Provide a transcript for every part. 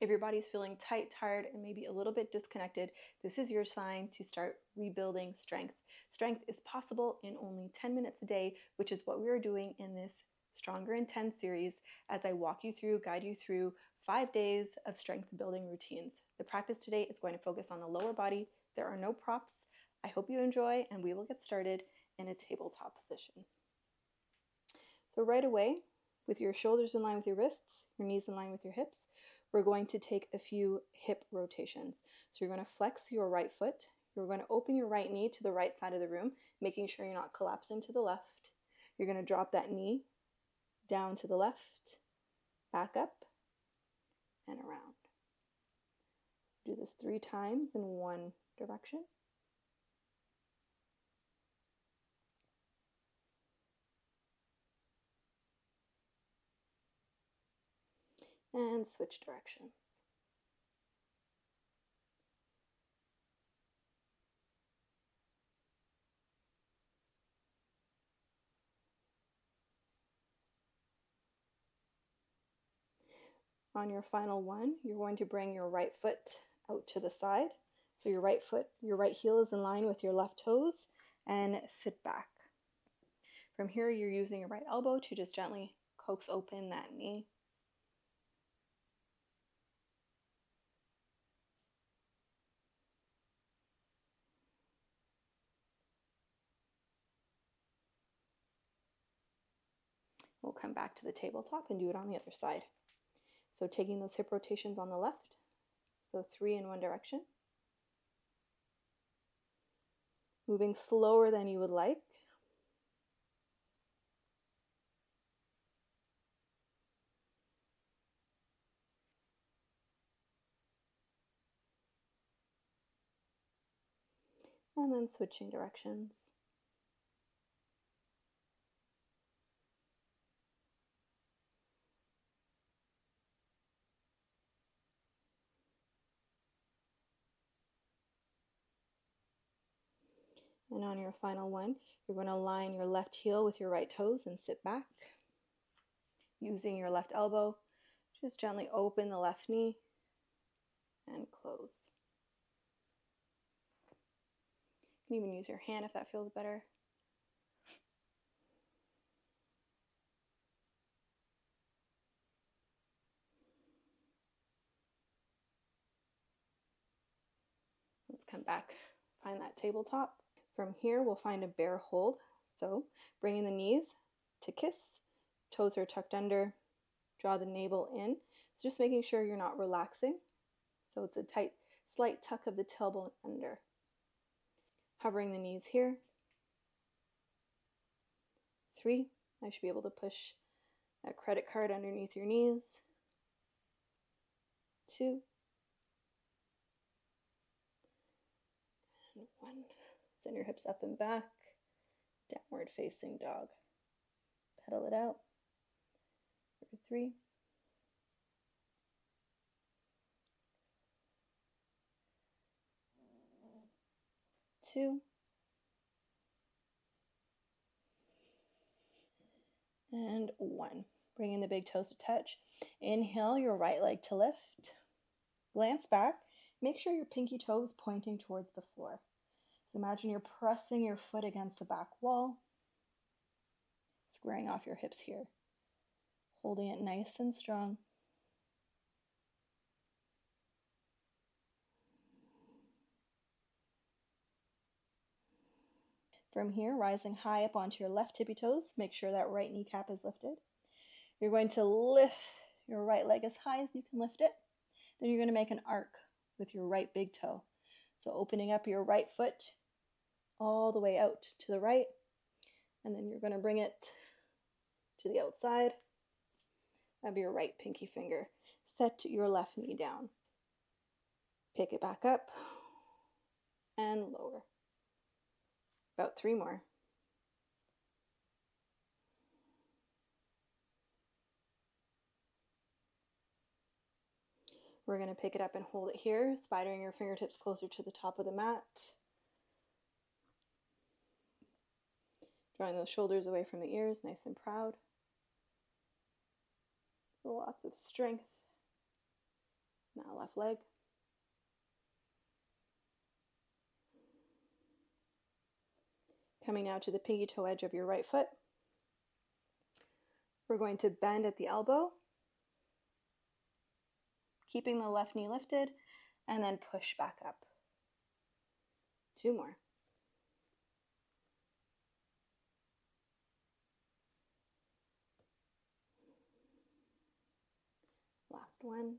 If your body's feeling tight, tired, and maybe a little bit disconnected, this is your sign to start rebuilding strength. Strength is possible in only 10 minutes a day, which is what we are doing in this Stronger in 10 series as I walk you through, guide you through 5 days of strength building routines. The practice today is going to focus on the lower body. There are no props. I hope you enjoy, and we will get started in a tabletop position. So right away, with your shoulders in line with your wrists, your knees in line with your hips, we're going to take a few hip rotations. So you're going to flex your right foot. You're going to open your right knee to the right side of the room, making sure you're not collapsing to the left. You're going to drop that knee down to the left, back up, and around. Do this 3 times in one direction. And switch directions. On your final one, you're going to bring your right foot out to the side. So your right heel is in line with your left toes, and sit back. From here, you're using your right elbow to just gently coax open that knee. We'll come back to the tabletop and do it on the other side. So taking those hip rotations on the left, so 3 in one direction. Moving slower than you would like. And then switching directions. And on your final one, you're going to line your left heel with your right toes and sit back. Using your left elbow, just gently open the left knee and close. You can even use your hand if that feels better. Let's come back, find that tabletop. From here, we'll find a bear hold. So bringing the knees to kiss, toes are tucked under, draw the navel in. So just making sure you're not relaxing. So it's a tight, slight tuck of the tailbone under. Hovering the knees here. 3, I should be able to push that credit card underneath your knees. 2, and 1. Send your hips up and back. Downward facing dog. Pedal it out. For 3. 2. And 1. Bringing the big toes to touch. Inhale your right leg to lift. Glance back. Make sure your pinky toe is pointing towards the floor. So imagine you're pressing your foot against the back wall. Squaring off your hips here. Holding it nice and strong. From here, rising high up onto your left tippy toes, make sure that right kneecap is lifted. You're going to lift your right leg as high as you can lift it. Then you're going to make an arc with your right big toe. So opening up your right foot all the way out to the right, and then you're going to bring it to the outside of your right pinky finger. Set your left knee down. Pick it back up and lower. About 3 more. We're going to pick it up and hold it here, spidering your fingertips closer to the top of the mat. Drawing those shoulders away from the ears, nice and proud. So lots of strength left leg. Coming now to the pinky toe edge of your right foot. We're going to bend at the elbow, keeping the left knee lifted, and then push back up. 2 more. Last one.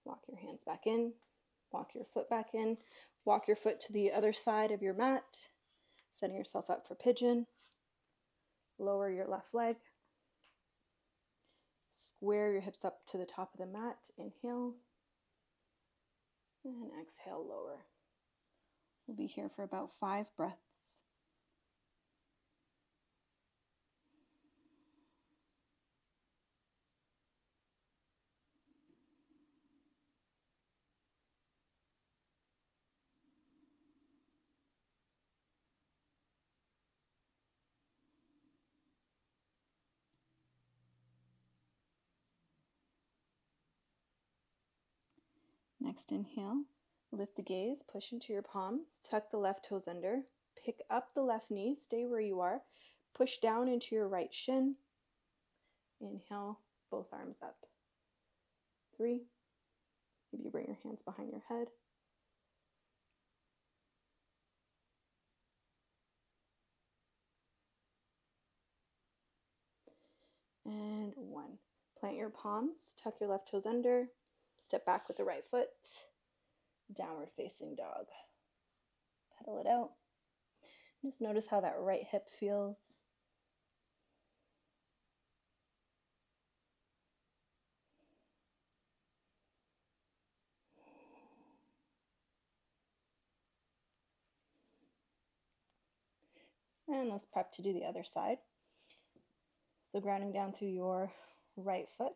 Walk your hands back in, walk your foot back in, walk your foot to the other side of your mat, setting yourself up for pigeon. Lower your left leg. Square your hips up to the top of the mat. Inhale. And exhale, lower. We'll be here for about 5 breaths. Next inhale, lift the gaze, push into your palms, tuck the left toes under, pick up the left knee, stay where you are, push down into your right shin. Inhale, both arms up. 3, maybe you bring your hands behind your head. And 1. Plant your palms, tuck your left toes under, step back with the right foot, downward facing dog. Pedal it out. Just notice how that right hip feels. And let's prep to do the other side. So grounding down through your right foot,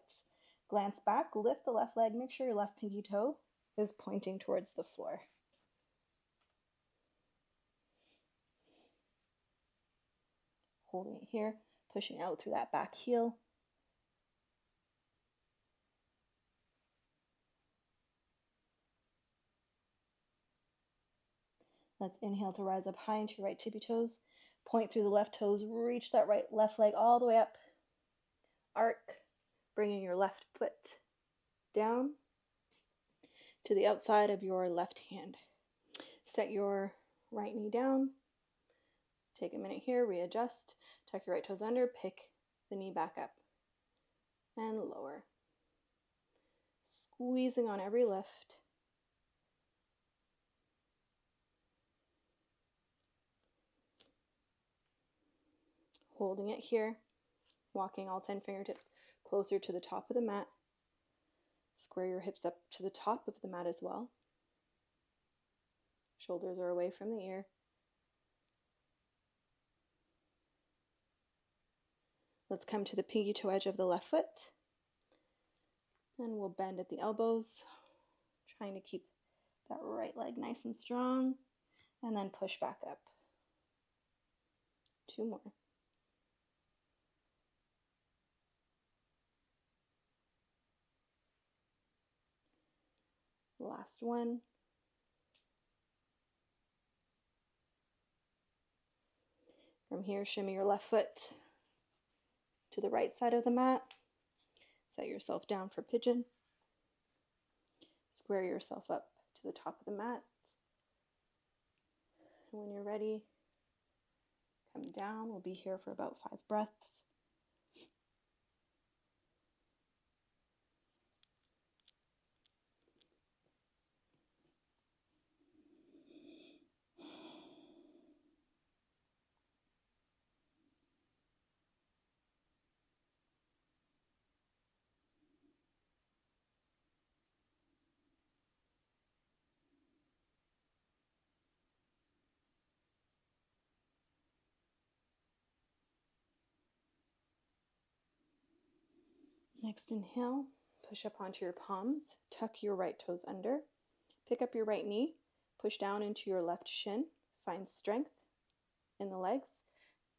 glance back, lift the left leg, make sure your left pinky toe is pointing towards the floor. Holding it here, pushing out through that back heel. Let's inhale to rise up high into your right tippy toes. Point through the left toes, reach that left leg all the way up. Arc, bringing your left foot down to the outside of your left hand. Set your right knee down. Take a minute here, readjust. Tuck your right toes under, pick the knee back up. And lower. Squeezing on every lift. Holding it here, walking all 10 fingertips closer to the top of the mat. Square your hips up to the top of the mat as well. Shoulders are away from the ear. Let's come to the pinky toe edge of the left foot. And we'll bend at the elbows, trying to keep that right leg nice and strong. And then push back up. 2 more. Last one. From here, shimmy your left foot to the right side of the mat. Set yourself down for pigeon. Square yourself up to the top of the mat. And when you're ready, come down. We'll be here for about 5 breaths. Next inhale, push up onto your palms, tuck your right toes under, pick up your right knee, push down into your left shin, find strength in the legs,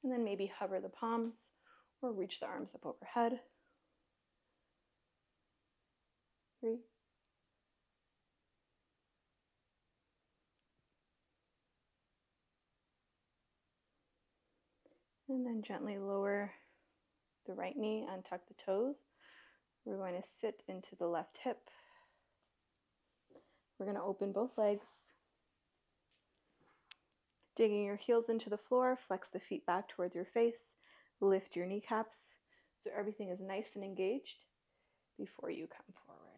and then maybe hover the palms or reach the arms up overhead. 3, and then gently lower the right knee, untuck the toes. We're going to sit into the left hip. We're going to open both legs. Digging your heels into the floor, flex the feet back towards your face, lift your kneecaps so everything is nice and engaged before you come forward.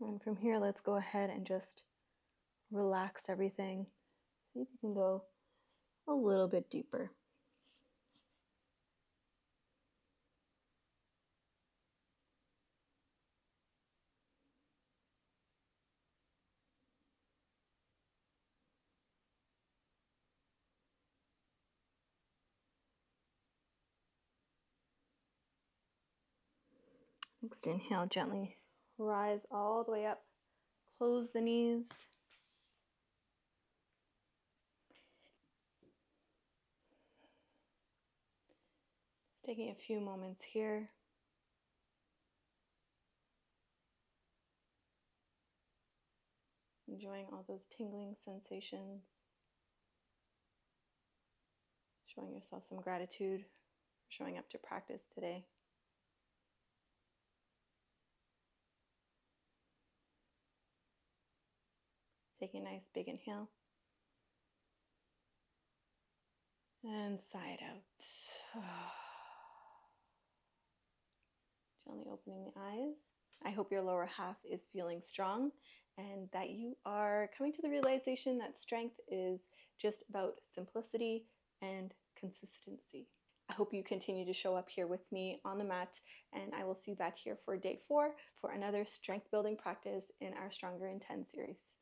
And from here, let's go ahead and just relax everything. See if you can go a little bit deeper. Next inhale, gently rise all the way up. Close the knees. Just taking a few moments here. Enjoying all those tingling sensations. Showing yourself some gratitude for showing up to practice today. Take a nice big inhale. And sigh it out. Gently opening the eyes. I hope your lower half is feeling strong and that you are coming to the realization that strength is just about simplicity and consistency. I hope you continue to show up here with me on the mat, and I will see you back here for day 4 for another strength building practice in our Stronger in 10 series.